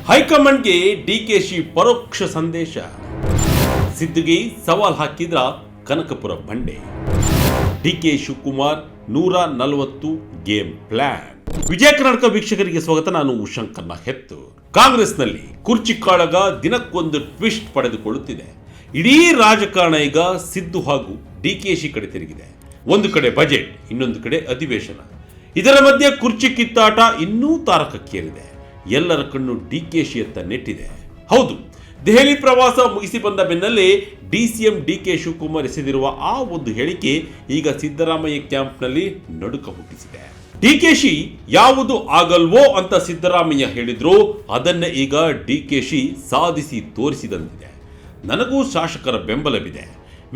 ಹೈಕಮಾಂಡ್ಗೆ ಡಿಕೆಶಿ ಪರೋಕ್ಷ ಸಂದೇಶ. ಸಿದ್ದುಗೆ ಸವಾಲ್ ಹಾಕಿದ್ರ ಕನಕಪುರ ಬಂಡೆ. DK Shivakumar 140 game plan. ವಿಜಯ ಕರ್ನಾಟಕ ವೀಕ್ಷಕರಿಗೆ ಸ್ವಾಗತ. ನಾನು ಶಂಕರ್ನ ಹೆತ್ತು. ಕಾಂಗ್ರೆಸ್ನಲ್ಲಿ ಕುರ್ಚಿ ಕಾಳಗ ದಿನಕ್ಕೊಂದು ಟ್ವಿಸ್ಟ್ ಪಡೆದುಕೊಳ್ಳುತ್ತಿದೆ. ಇಡೀ ರಾಜಕಾರಣ ಈಗ ಸಿದ್ದು ಹಾಗೂ ಡಿಕೆಶಿ ಕಡೆ ತಿರುಗಿದೆ. ಒಂದು ಕಡೆ ಬಜೆಟ್, ಇನ್ನೊಂದು ಕಡೆ ಅಧಿವೇಶನ. ಇದರ ಮಧ್ಯೆ ಕುರ್ಚಿ ಕಿತ್ತಾಟ ಇನ್ನೂ ತಾರಕಕ್ಕೇರಿದೆ. ಎಲ್ಲರ ಕಣ್ಣು ಡಿಕೆಶಿಯತ್ತ ನೆಟ್ಟಿದೆ. ಹೌದು, ದೆಹಲಿ ಪ್ರವಾಸ ಮುಗಿಸಿ ಬಂದ ಬೆನ್ನಲ್ಲೇ ಡಿಸಿಎಂ ಡಿಕೆ ಶಿವಕುಮಾರ್ ಎಸೆದಿರುವ ಆ ಒಂದು ಹೇಳಿಕೆ ಈಗ ಸಿದ್ದರಾಮಯ್ಯ ಕ್ಯಾಂಪ್ನಲ್ಲಿ ನಡುಕ ಹುಟ್ಟಿಸಿದೆ. ಡಿಕೆಶಿ ಯಾವುದು ಆಗಲ್ವೋ ಅಂತ ಸಿದ್ದರಾಮಯ್ಯ ಹೇಳಿದ್ರು, ಅದನ್ನೇ ಈಗ ಡಿಕೆಶಿ ಸಾಧಿಸಿ ತೋರಿಸಿದಂತಿದೆ. ನನಗೂ ಶಾಸಕರ ಬೆಂಬಲವಿದೆ,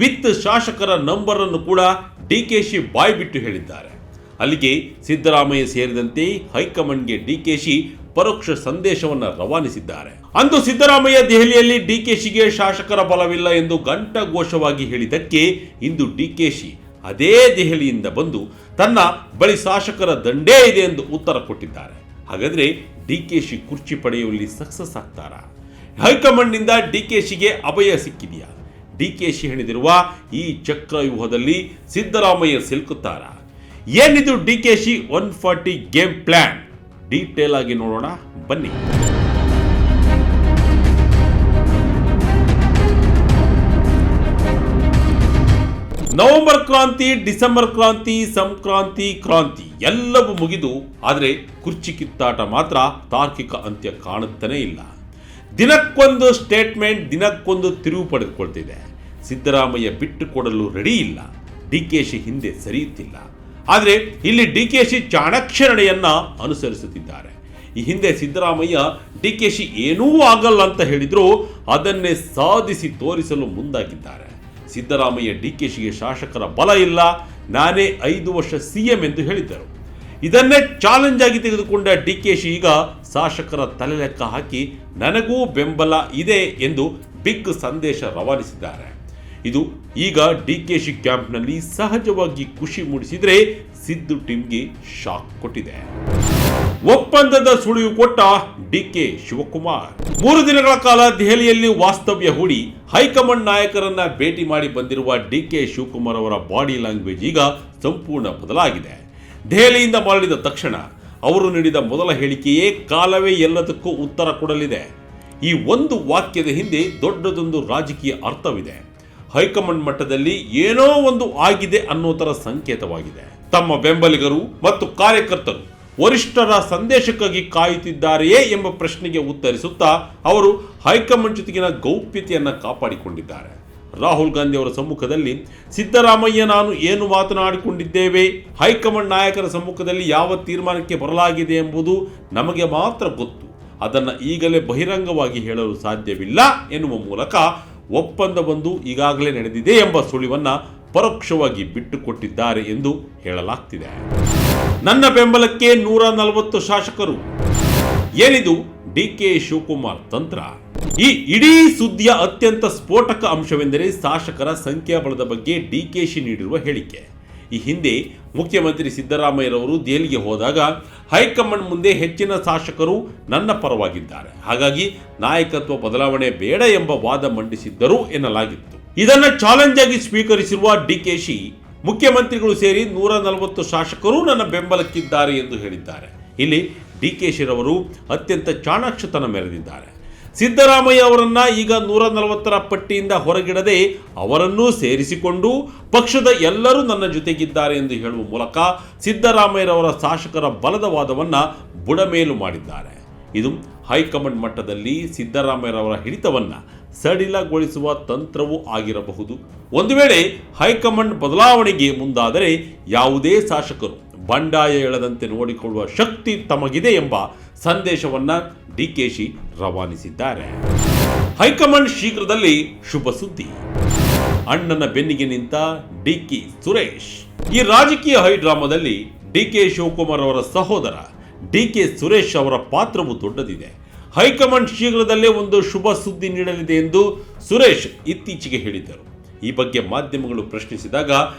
ವಿತ್ ಶಾಸಕರ ನಂಬರ್ ಅನ್ನು ಕೂಡ ಡಿಕೆಶಿ ಬಾಯ್ಬಿಟ್ಟು ಹೇಳಿದ್ದಾರೆ. ಅಲ್ಲಿಗೆ ಸಿದ್ದರಾಮಯ್ಯ ಸೇರಿದಂತೆ ಹೈಕಮಾಂಡ್ಗೆ ಡಿಕೆಶಿ ಪರೋಕ್ಷ ಸಂದೇಶವನ್ನು ರವಾನಿಸಿದ್ದಾರೆ. ಅಂದು ಸಿದ್ದರಾಮಯ್ಯ ದೆಹಲಿಯಲ್ಲಿ ಡಿಕೆಶಿಗೆ ಶಾಸಕರ ಬಲವಿಲ್ಲ ಎಂದು ಘಂಟಾಘೋಷವಾಗಿ ಹೇಳಿದ್ದಕ್ಕೆ ಇಂದು ಡಿಕೆಶಿ ಅದೇ ದೆಹಲಿಯಿಂದ ಬಂದು ತನ್ನ ಬಳಿ ಶಾಸಕರ ದಂಡೇ ಇದೆ ಎಂದು ಉತ್ತರ ಕೊಟ್ಟಿದ್ದಾರೆ. ಹಾಗಾದ್ರೆ ಡಿಕೆಶಿ ಕುರ್ಚಿ ಪಡೆಯುವಲ್ಲಿ ಸಕ್ಸಸ್ ಆಗ್ತಾರಾ? ಹೈಕಮಾಂಡ್ನಿಂದ ಡಿಕೆಶಿಗೆ ಅಭಯ ಸಿಕ್ಕಿದೆಯಾ? ಡಿಕೆಶಿ ಹೆಣೆದಿರುವ ಈ ಚಕ್ರವ್ಯೂಹದಲ್ಲಿ ಸಿದ್ದರಾಮಯ್ಯ ಸಿಲುಕುತ್ತಾರಾ? ಏನಿದು ಡಿಕೆಶಿ 140 ಗೇಮ್ ಪ್ಲಾನ್? ಡೀಟೇಲ್ ಆಗಿ ನೋಡೋಣ ಬನ್ನಿ. ನವೆಂಬರ್ ಕ್ರಾಂತಿ, ಡಿಸೆಂಬರ್ ಕ್ರಾಂತಿ, ಕ್ರಾಂತಿ ಎಲ್ಲವೂ ಮುಗಿದು, ಆದರೆ ಕುರ್ಚಿ ಕಿತ್ತಾಟ ಮಾತ್ರ ತಾರ್ಕಿಕ ಅಂತ್ಯ ಕಾಣುತ್ತಾನೇ ಇಲ್ಲ. ದಿನಕ್ಕೊಂದು ಸ್ಟೇಟ್ಮೆಂಟ್, ದಿನಕ್ಕೊಂದು ತಿರುವು ಪಡೆದುಕೊಳ್ತಿದೆ. ಸಿದ್ದರಾಮಯ್ಯ ಬಿಟ್ಟು ಕೊಡಲು ರೆಡಿ ಇಲ್ಲ, ಡಿಕೆಶಿ ಹಿಂದೆ ಸರಿಯುತ್ತಿಲ್ಲ. ಆದರೆ ಇಲ್ಲಿ ಡಿಕೆಶಿ ಚಾಣಕ್ಯ ನಡೆಯನ್ನ ಅನುಸರಿಸುತ್ತಿದ್ದಾರೆ. ಈ ಹಿಂದೆ ಸಿದ್ದರಾಮಯ್ಯ ಡಿಕೆಶಿ ಏನೂ ಆಗಲ್ಲ ಅಂತ ಹೇಳಿದ್ರು, ಅದನ್ನೇ ಸಾಧಿಸಿ ತೋರಿಸಲು ಮುಂದಾಗಿದ್ದಾರೆ. ಸಿದ್ದರಾಮಯ್ಯ ಡಿಕೆಶಿಗೆ ಶಾಸಕರ ಬಲ ಇಲ್ಲ, ನಾನೇ 5 ವರ್ಷ ಸಿಎಂ ಎಂದು ಹೇಳಿದ್ದರು. ಇದನ್ನೇ ಚಾಲೆಂಜ್ ಆಗಿ ತೆಗೆದುಕೊಂಡ ಡಿಕೆಶಿ ಈಗ ಶಾಸಕರ ತಲೆ ಲೆಕ್ಕ ಹಾಕಿ ನನಗೂ ಬೆಂಬಲ ಇದೆ ಎಂದು ಬಿಗ್ ಸಂದೇಶ ರವಾನಿಸಿದ್ದಾರೆ. ಇದು ಈಗ ಡಿಕೆಶಿ ಕ್ಯಾಂಪ್ನಲ್ಲಿ ಸಹಜವಾಗಿ ಖುಷಿ ಮೂಡಿಸಿದ್ರೆ, ಸಿದ್ದು ಟೀಮ್ಗೆ ಶಾಕ್ ಕೊಟ್ಟಿದೆ. ಒಪ್ಪಂದದ ಸುಳಿವು ಕೊಟ್ಟ ಡಿಕೆ ಶಿವಕುಮಾರ್ 3 ದಿನಗಳ ಕಾಲ ದೆಹಲಿಯಲ್ಲಿ ವಾಸ್ತವ್ಯ ಹೂಡಿ ಹೈಕಮಾಂಡ್ ನಾಯಕರನ್ನ ಭೇಟಿ ಮಾಡಿ ಬಂದಿರುವ ಡಿಕೆ ಶಿವಕುಮಾರ್ ಅವರ ಬಾಡಿ ಲ್ಯಾಂಗ್ವೇಜ್ ಈಗ ಸಂಪೂರ್ಣ ಬದಲಾಗಿದೆ. ದೆಹಲಿಯಿಂದ ಮರಳಿದ ತಕ್ಷಣ ಅವರು ನೀಡಿದ ಮೊದಲ ಹೇಳಿಕೆಯೇ ಕಾಲವೇ ಎಲ್ಲದಕ್ಕೂ ಉತ್ತರ ಕೊಡಲಿದೆ. ಈ ಒಂದು ವಾಕ್ಯದ ಹಿಂದೆ ದೊಡ್ಡದೊಂದು ರಾಜಕೀಯ ಅರ್ಥವಿದೆ. ಹೈಕಮಾಂಡ್ ಮಟ್ಟದಲ್ಲಿ ಏನೋ ಒಂದು ಆಗಿದೆ ಅನ್ನೋ ತರ ಸಂಕೇತವಾಗಿದೆ. ತಮ್ಮ ಬೆಂಬಲಿಗರು ಮತ್ತು ಕಾರ್ಯಕರ್ತರು ವರಿಷ್ಠರ ಸಂದೇಶಕ್ಕಾಗಿ ಕಾಯುತ್ತಿದ್ದಾರೆಯೇ ಎಂಬ ಪ್ರಶ್ನೆಗೆ ಉತ್ತರಿಸುತ್ತಾ ಅವರು ಹೈಕಮಾಂಡ್ ಜೊತೆಗಿನ ಗೌಪ್ಯತೆಯನ್ನು ಕಾಪಾಡಿಕೊಂಡಿದ್ದಾರೆ. ರಾಹುಲ್ ಗಾಂಧಿ ಅವರ ಸಮ್ಮುಖದಲ್ಲಿ ಸಿದ್ದರಾಮಯ್ಯ ನಾನು ಏನು ಮಾತನಾಡಿಕೊಂಡಿದ್ದೇವೆ, ಹೈಕಮಾಂಡ್ ನಾಯಕರ ಸಮ್ಮುಖದಲ್ಲಿ ಯಾವ ತೀರ್ಮಾನಕ್ಕೆ ಬರಲಾಗಿದೆ ಎಂಬುದು ನಮಗೆ ಮಾತ್ರ ಗೊತ್ತು, ಅದನ್ನು ಈಗಲೇ ಬಹಿರಂಗವಾಗಿ ಹೇಳಲು ಸಾಧ್ಯವಿಲ್ಲ ಎನ್ನುವ ಮೂಲಕ ಒಪ್ಪಂದವೊಂದು ಈಗಾಗಲೇ ನಡೆದಿದೆ ಎಂಬ ಸುಳಿವನ್ನ ಪರೋಕ್ಷವಾಗಿ ಬಿಟ್ಟುಕೊಟ್ಟಿದ್ದಾರೆ ಎಂದು ಹೇಳಲಾಗ್ತಿದೆ. ನನ್ನ ಬೆಂಬಲಕ್ಕೆ 140 ಶಾಸಕರು. ಏನಿದು ಡಿಕೆ ಶಿವಕುಮಾರ್ ತಂತ್ರ? ಈ ಇಡೀ ಸುದ್ದಿಯ ಅತ್ಯಂತ ಸ್ಫೋಟಕ ಅಂಶವೆಂದರೆ ಶಾಸಕರ ಸಂಖ್ಯಾಬಲದ ಬಗ್ಗೆ ಡಿಕೆಶಿ ನೀಡಿರುವ ಹೇಳಿಕೆ. ಈ ಹಿಂದೆ ಮುಖ್ಯಮಂತ್ರಿ ಸಿದ್ದರಾಮಯ್ಯರವರು ದೆಹಲಿಗೆ ಹೋದಾಗ ಹೈಕಮಾಂಡ್ ಮುಂದೆ ಹೆಚ್ಚಿನ ಶಾಸಕರು ನನ್ನ ಪರವಾಗಿದ್ದಾರೆ, ಹಾಗಾಗಿ ನಾಯಕತ್ವ ಬದಲಾವಣೆ ಬೇಡ ಎಂಬ ವಾದ ಮಂಡಿಸಿದ್ದರು ಎನ್ನಲಾಗಿತ್ತು. ಇದನ್ನು ಚಾಲೆಂಜ್ ಆಗಿ ಸ್ವೀಕರಿಸಿರುವ ಡಿಕೆಶಿ ಮುಖ್ಯಮಂತ್ರಿಗಳು ಸೇರಿ 140 ಶಾಸಕರು ನನ್ನ ಬೆಂಬಲಕ್ಕಿದ್ದಾರೆ ಎಂದು ಹೇಳಿದ್ದಾರೆ. ಇಲ್ಲಿ ಡಿಕೆಶಿರವರು ಅತ್ಯಂತ ಚಾಣಾಕ್ಷತನ ಮೆರೆದಿದ್ದಾರೆ. ಸಿದ್ದರಾಮಯ್ಯ ಅವರನ್ನ ಈಗ 140ರ ಪಟ್ಟಿಯಿಂದ ಹೊರಗಿಡದೆ ಅವರನ್ನೂ ಸೇರಿಸಿಕೊಂಡು ಪಕ್ಷದ ಎಲ್ಲರೂ ನನ್ನ ಜೊತೆಗಿದ್ದಾರೆ ಎಂದು ಹೇಳುವ ಮೂಲಕ ಸಿದ್ದರಾಮಯ್ಯರವರ ಶಾಸಕರ ಬಲದ ವಾದವನ್ನ ಬುಡಮೇಲು ಮಾಡಿದ್ದಾರೆ. ಇದು ಹೈಕಮಾಂಡ್ ಮಟ್ಟದಲ್ಲಿ ಸಿದ್ದರಾಮಯ್ಯರವರ ಹಿಡಿತವನ್ನ ಸಡಿಲಗೊಳಿಸುವ ತಂತ್ರವೂ ಆಗಿರಬಹುದು. ಒಂದು ವೇಳೆ ಹೈಕಮಾಂಡ್ ಬದಲಾವಣೆಗೆ ಮುಂದಾದರೆ ಯಾವುದೇ ಶಾಸಕರು ಬಂಡಾಯ ಎಳದಂತೆ ನೋಡಿಕೊಳ್ಳುವ ಶಕ್ತಿ ತಮಗಿದೆ ಎಂಬ ಸಂದೇಶವನ್ನ ಡಿಕೆಶಿ ರವಾನಿಸಿದ್ದಾರೆ. ಹೈಕಮಾಂಡ್ ಶೀಘ್ರದಲ್ಲಿ ಶುಭ ಸುದ್ದಿ. ಅಣ್ಣನ ಬೆನ್ನಿಗೆ ನಿಂತ ಡಿಕೆ ಸುರೇಶ್. ಈ ರಾಜಕೀಯ ಹೈಡ್ರಾಮಾದಲ್ಲಿ ಡಿಕೆ ಶಿವಕುಮಾರ್ ಅವರ ಸಹೋದರ ಡಿಕೆ ಸುರೇಶ್ ಅವರ ಪಾತ್ರವು ದೊಡ್ಡದಿದೆ. ಹೈಕಮಾಂಡ್ ಶೀಘ್ರದಲ್ಲೇ ಒಂದು ಶುಭ ಸುದ್ದಿ ನೀಡಲಿದೆ ಎಂದು ಸುರೇಶ್ ಇತ್ತೀಚೆಗೆ ಹೇಳಿದ್ದರು. ಈ ಬಗ್ಗೆ ಮಾಧ್ಯಮಗಳು ಪ್ರಶ್ನಿಸಿದಾಗ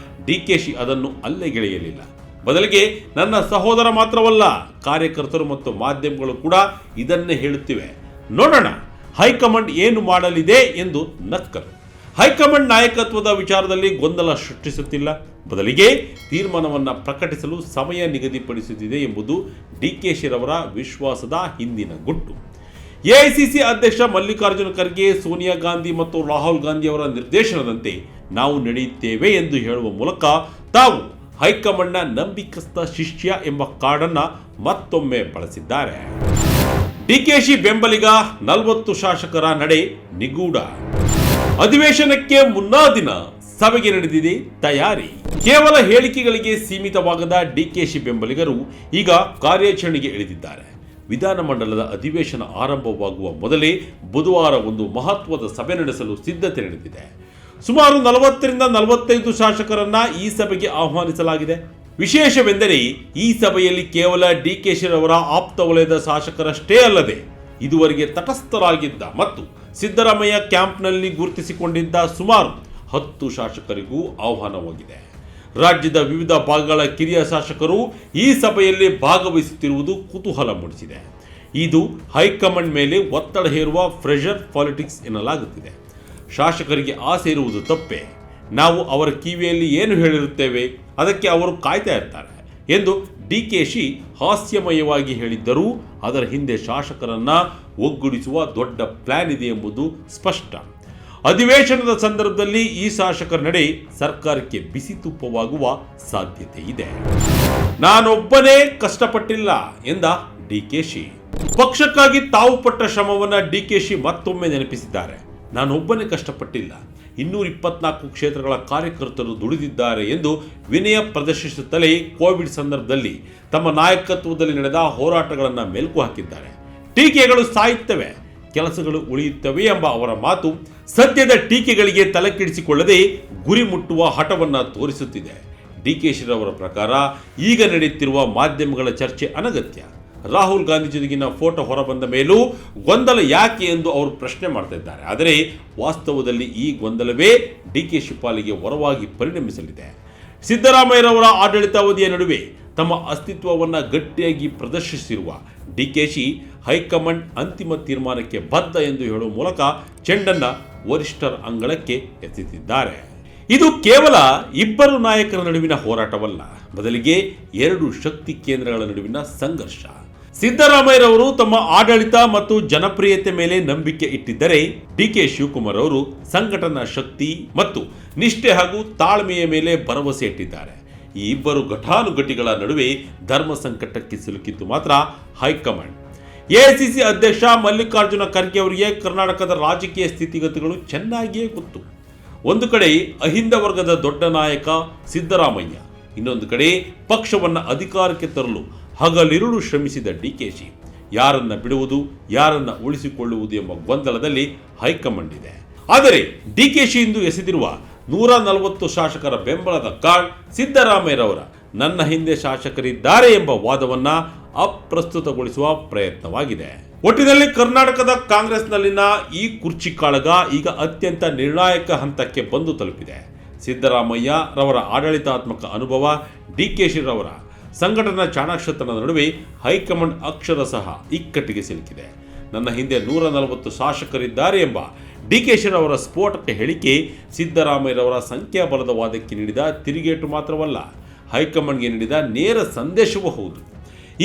ಡಿಕೆಶಿ ಅದನ್ನು ಅಲ್ಲೆಗೆಳೆಯಲಿಲ್ಲ. ಬದಲಿಗೆ ನನ್ನ ಸಹೋದರ ಮಾತ್ರವಲ್ಲ, ಕಾರ್ಯಕರ್ತರು ಮತ್ತು ಮಾಧ್ಯಮಗಳು ಕೂಡ ಇದನ್ನೇ ಹೇಳುತ್ತಿವೆ. ನೋಡೋಣ ಹೈಕಮಾಂಡ್ ಏನು ಮಾಡಲಿದೆ ಎಂದು ನಕ್ಕರು. ಹೈಕಮಾಂಡ್ ನಾಯಕತ್ವದ ವಿಚಾರದಲ್ಲಿ ಗೊಂದಲ ಸೃಷ್ಟಿಸುತ್ತಿಲ್ಲ, ಬದಲಿಗೆ ತೀರ್ಮಾನವನ್ನು ಪ್ರಕಟಿಸಲು ಸಮಯ ನಿಗದಿಪಡಿಸುತ್ತಿದೆ ಎಂಬುದು ಡಿಕೆಶಿರವರ ವಿಶ್ವಾಸದ ಹಿಂದಿನ ಗುಟ್ಟು. ಎಐಸಿಸಿ ಅಧ್ಯಕ್ಷ ಮಲ್ಲಿಕಾರ್ಜುನ ಖರ್ಗೆ, ಸೋನಿಯಾ ಗಾಂಧಿ ಮತ್ತು ರಾಹುಲ್ ಗಾಂಧಿ ಅವರ ನಿರ್ದೇಶನದಂತೆ ನಾವು ನಡೆಯುತ್ತೇವೆ ಎಂದು ಹೇಳುವ ಮೂಲಕ ತಾವು ಹೈಕಮಾಂಡ್ನ ನಂಬಿಕಸ್ಥ ಶಿಷ್ಯ ಎಂಬ ಕಾರ್ಡನ್ನು ಮತ್ತೊಮ್ಮೆ ಬಳಸಿದ್ದಾರೆ. ಡಿಕೆಶಿ ಬೆಂಬಲಿಗ 40 ಶಾಸಕರ ನಡೆ ನಿಗೂಢ. ಅಧಿವೇಶನಕ್ಕೆ ಮುನ್ನಾ ದಿನ ಸಭೆಗೆ ನಡೆದಿದೆ ತಯಾರಿ. ಕೇವಲ ಹೇಳಿಕೆಗಳಿಗೆ ಸೀಮಿತವಾಗದ ಡಿಕೆಶಿ ಬೆಂಬಲಿಗರು ಈಗ ಕಾರ್ಯಾಚರಣೆಗೆ ಇಳಿದಿದ್ದಾರೆ. ವಿಧಾನಮಂಡಲದ ಅಧಿವೇಶನ ಆರಂಭವಾಗುವ ಮೊದಲೇ ಬುಧವಾರ ಒಂದು ಮಹತ್ವದ ಸಭೆ ನಡೆಸಲು ಸಿದ್ಧತೆ ನಡೆದಿದೆ. ಸುಮಾರು 40ರಿಂದ 45 ಶಾಸಕರನ್ನ ಈ ಸಭೆಗೆ ಆಹ್ವಾನಿಸಲಾಗಿದೆ. ವಿಶೇಷವೆಂದರೆ ಈ ಸಭೆಯಲ್ಲಿ ಕೇವಲ ಡಿಕೆಶಿರವರ ಆಪ್ತ ವಲಯದ ಶಾಸಕರಷ್ಟೇ ಅಲ್ಲದೆ ಇದುವರೆಗೆ ತಟಸ್ಥರಾಗಿದ್ದ ಮತ್ತು ಸಿದ್ದರಾಮಯ್ಯ ಕ್ಯಾಂಪ್ನಲ್ಲಿ ಗುರುತಿಸಿಕೊಂಡಿದ್ದ ಸುಮಾರು 10 ಶಾಸಕರಿಗೂ ಆಹ್ವಾನವಾಗಿದೆ. ರಾಜ್ಯದ ವಿವಿಧ ಭಾಗಗಳ ಕಿರಿಯ ಶಾಸಕರು ಈ ಸಭೆಯಲ್ಲಿ ಭಾಗವಹಿಸುತ್ತಿರುವುದು ಕುತೂಹಲ ಮೂಡಿಸಿದೆ. ಇದು ಹೈಕಮಾಂಡ್ ಮೇಲೆ ಒತ್ತಡ ಹೇರುವ ಪ್ರೆಷರ್ ಪಾಲಿಟಿಕ್ಸ್ ಎನ್ನಲಾಗುತ್ತಿದೆ. ಶಾಸಕರಿಗೆ ಆಸೆ ಇರುವುದು ತಪ್ಪೇ, ನಾವು ಅವರ ಕಿವಿಯಲ್ಲಿ ಏನು ಹೇಳಿರುತ್ತೇವೆ ಅದಕ್ಕೆ ಅವರು ಕಾಯ್ತಾ ಇರ್ತಾರೆ ಎಂದು ಡಿಕೆಶಿ ಹಾಸ್ಯಮಯವಾಗಿ ಹೇಳಿದ್ದರೂ ಅದರ ಹಿಂದೆ ಶಾಸಕರನ್ನ ಒಗ್ಗೂಡಿಸುವ ದೊಡ್ಡ ಪ್ಲಾನ್ ಇದೆ ಎಂಬುದು ಸ್ಪಷ್ಟ. ಅಧಿವೇಶನದ ಸಂದರ್ಭದಲ್ಲಿ ಈ ಶಾಸಕರ ನಡೆ ಸರ್ಕಾರಕ್ಕೆ ಬಿಸಿ ತುಪ್ಪವಾಗುವ ಸಾಧ್ಯತೆ ಇದೆ. ನಾನೊಬ್ಬನೇ ಕಷ್ಟಪಟ್ಟಿಲ್ಲ ಎಂದ ಡಿಕೆಶಿ. ಪಕ್ಷಕ್ಕಾಗಿ ತಾವು ಪಟ್ಟ ಶ್ರಮವನ್ನ ಡಿಕೆಶಿ ಮತ್ತೊಮ್ಮೆ ನೆನಪಿಸಿದ್ದಾರೆ. ನಾನೊಬ್ಬನೇ ಕಷ್ಟಪಟ್ಟಿಲ್ಲ, 224 ಕ್ಷೇತ್ರಗಳ ಕಾರ್ಯಕರ್ತರು ದುಡಿದಿದ್ದಾರೆ ಎಂದು ವಿನಯ ಪ್ರದರ್ಶಿಸುತ್ತಲೇ ಕೋವಿಡ್ ಸಂದರ್ಭದಲ್ಲಿ ತಮ್ಮ ನಾಯಕತ್ವದಲ್ಲಿ ನಡೆದ ಹೋರಾಟಗಳನ್ನು ಮೆಲುಕು ಹಾಕಿದ್ದಾರೆ. ಟೀಕೆಗಳು ಸಾಯುತ್ತವೆ, ಕೆಲಸಗಳು ಉಳಿಯುತ್ತವೆ ಎಂಬ ಅವರ ಮಾತು ಸದ್ಯದ ಟೀಕೆಗಳಿಗೆ ತಲೆಕೆಡಿಸಿಕೊಳ್ಳದೆ ಗುರಿ ಮುಟ್ಟುವ ಹಠವನ್ನು ತೋರಿಸುತ್ತಿದೆ. ಡಿಕೆಶಿರವರ ಪ್ರಕಾರ ಈಗ ನಡೆಯುತ್ತಿರುವ ಮಾಧ್ಯಮಗಳ ಚರ್ಚೆ ಅನಗತ್ಯ. ರಾಹುಲ್ ಗಾಂಧಿ ಜೊತೆಗಿನ ಫೋಟೋ ಹೊರಬಂದ ಮೇಲೂ ಗೊಂದಲ ಯಾಕೆ ಎಂದು ಅವರು ಪ್ರಶ್ನೆ ಮಾಡ್ತಾ ಇದ್ದಾರೆ. ಆದರೆ ವಾಸ್ತವದಲ್ಲಿ ಈ ಗೊಂದಲವೇ ಡಿಕೆಶಿ ಪಾಲಿಗೆ ವರವಾಗಿ ಪರಿಣಮಿಸಲಿದೆ. ಸಿದ್ದರಾಮಯ್ಯರವರ ಆಡಳಿತಾವಧಿಯ ನಡುವೆ ತಮ್ಮ ಅಸ್ತಿತ್ವವನ್ನು ಗಟ್ಟಿಯಾಗಿ ಪ್ರದರ್ಶಿಸಿರುವ ಡಿಕೆಶಿ ಹೈಕಮಾಂಡ್ ಅಂತಿಮ ತೀರ್ಮಾನಕ್ಕೆ ಬದ್ಧ ಎಂದು ಹೇಳುವ ಮೂಲಕ ಚೆಂಡನ್ನು ವರಿಷ್ಠರ ಅಂಗಳಕ್ಕೆ ಎಸೆದಿದ್ದಾರೆ. ಇದು ಕೇವಲ ಇಬ್ಬರು ನಾಯಕರ ನಡುವಿನ ಹೋರಾಟವಲ್ಲ, ಬದಲಿಗೆ 2 ಶಕ್ತಿ ಕೇಂದ್ರಗಳ ನಡುವಿನ ಸಂಘರ್ಷ. ಸಿದ್ದರಾಮಯ್ಯರವರು ತಮ್ಮ ಆಡಳಿತ ಮತ್ತು ಜನಪ್ರಿಯತೆ ಮೇಲೆ ನಂಬಿಕೆ ಇಟ್ಟಿದ್ದರೆ, ಡಿಕೆ ಶಿವಕುಮಾರ್ ಅವರು ಸಂಘಟನಾ ಶಕ್ತಿ ಮತ್ತು ನಿಷ್ಠೆ ಹಾಗೂ ತಾಳ್ಮೆಯ ಮೇಲೆ ಭರವಸೆ ಇಟ್ಟಿದ್ದಾರೆ. ಈ ಇಬ್ಬರು ಘಟಾನುಘಟಿಗಳ ನಡುವೆ ಧರ್ಮ ಸಂಕಟಕ್ಕೆ ಸಿಲುಕಿದ್ದು ಮಾತ್ರ ಹೈಕಮಾಂಡ್. ಎಐಸಿಸಿ ಅಧ್ಯಕ್ಷ ಮಲ್ಲಿಕಾರ್ಜುನ ಖರ್ಗೆ ಅವರಿಗೆ ಕರ್ನಾಟಕದ ರಾಜಕೀಯ ಸ್ಥಿತಿಗತಿಗಳು ಚೆನ್ನಾಗಿಯೇ ಗೊತ್ತು. ಒಂದು ಕಡೆ ಅಹಿಂದ ವರ್ಗದ ದೊಡ್ಡ ನಾಯಕ ಸಿದ್ದರಾಮಯ್ಯ, ಇನ್ನೊಂದು ಕಡೆ ಪಕ್ಷವನ್ನು ಅಧಿಕಾರಕ್ಕೆ ತರಲು ಹಗಲಿರುಳು ಶ್ರಮಿಸಿದ ಡಿಕೆಶಿ. ಯಾರನ್ನ ಬಿಡುವುದು, ಯಾರನ್ನ ಉಳಿಸಿಕೊಳ್ಳುವುದು ಎಂಬ ಗೊಂದಲದಲ್ಲಿ ಹೈಕಮಾಂಡ್ ಇದೆ. ಆದರೆ ಡಿಕೆಶಿ ಇಂದು ಎಸೆದಿರುವ 140 ಶಾಸಕರ ಬೆಂಬಲದ ಕಾರ್ಡ್ ಸಿದ್ದರಾಮಯ್ಯರವರ ನನ್ನ ಹಿಂದೆ ಶಾಸಕರಿದ್ದಾರೆ ಎಂಬ ವಾದವನ್ನ ಅಪ್ರಸ್ತುತಗೊಳಿಸುವ ಪ್ರಯತ್ನವಾಗಿದೆ. ಒಟ್ಟಿನಲ್ಲಿ ಕರ್ನಾಟಕದ ಕಾಂಗ್ರೆಸ್ನಲ್ಲಿನ ಈ ಕುರ್ಚಿ ಕಾಳಗ ಈಗ ಅತ್ಯಂತ ನಿರ್ಣಾಯಕ ಹಂತಕ್ಕೆ ಬಂದು ತಲುಪಿದೆ. ಸಿದ್ದರಾಮಯ್ಯ ರವರ ಆಡಳಿತಾತ್ಮಕ ಅನುಭವ, ಡಿಕೆಶಿರವರ ಸಂಘಟನಾ ಚಾಣಾಕ್ಷತನದ ನಡುವೆ ಹೈಕಮಾಂಡ್ ಅಕ್ಷರಶಃ ಇಕ್ಕಟ್ಟಿಗೆ ಸಿಲುಕಿದೆ. ನನ್ನ ಹಿಂದೆ 140 ಶಾಸಕರಿದ್ದಾರೆ ಎಂಬ ಡಿಕೆಶಿರವರ ಸ್ಫೋಟಕ ಹೇಳಿಕೆ ಸಿದ್ದರಾಮಯ್ಯರವರ ಸಂಖ್ಯಾಬಲದ ವಾದಕ್ಕೆ ನೀಡಿದ ತಿರುಗೇಟು ಮಾತ್ರವಲ್ಲ, ಹೈಕಮಾಂಡ್ಗೆ ನೀಡಿದ ನೇರ ಸಂದೇಶವೂ ಹೌದು.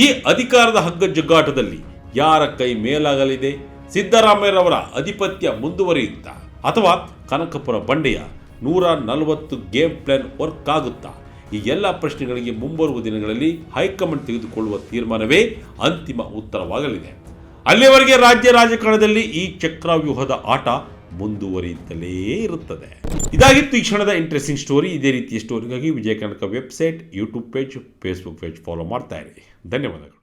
ಈ ಅಧಿಕಾರದ ಹಗ್ಗಜಗ್ಗಾಟದಲ್ಲಿ ಯಾರ ಕೈ ಮೇಲಾಗಲಿದೆ? ಸಿದ್ದರಾಮಯ್ಯರವರ ಅಧಿಪತ್ಯ ಮುಂದುವರಿಯುತ್ತಾ ಅಥವಾ ಕನಕಪುರ ಬಂಡೆಯ 140 ಗೇಮ್ ಪ್ಲಾನ್ ವರ್ಕ್ ಆಗುತ್ತಾ? ಈ ಎಲ್ಲ ಪ್ರಶ್ನೆಗಳಿಗೆ ಮುಂಬರುವ ದಿನಗಳಲ್ಲಿ ಹೈಕಮಾಂಡ್ ತೆಗೆದುಕೊಳ್ಳುವ ತೀರ್ಮಾನವೇ ಅಂತಿಮ ಉತ್ತರವಾಗಲಿದೆ. ಅಲ್ಲಿಯವರೆಗೆ ರಾಜ್ಯ ರಾಜಕಾರಣದಲ್ಲಿ ಈ ಚಕ್ರವ್ಯೂಹದ ಆಟ ಮುಂದುವರಿಯುತ್ತಲೇ ಇರುತ್ತದೆ. ಇದಾಗಿತ್ತು ಈ ಕ್ಷಣದ ಇಂಟ್ರೆಸ್ಟಿಂಗ್ ಸ್ಟೋರಿ. ಇದೇ ರೀತಿಯ ಸ್ಟೋರಿಗಾಗಿ Vijaya Karnataka website, YouTube page, Facebook page follow ಮಾಡ್ತಾ ಇರಿ. ಧನ್ಯವಾದಗಳು.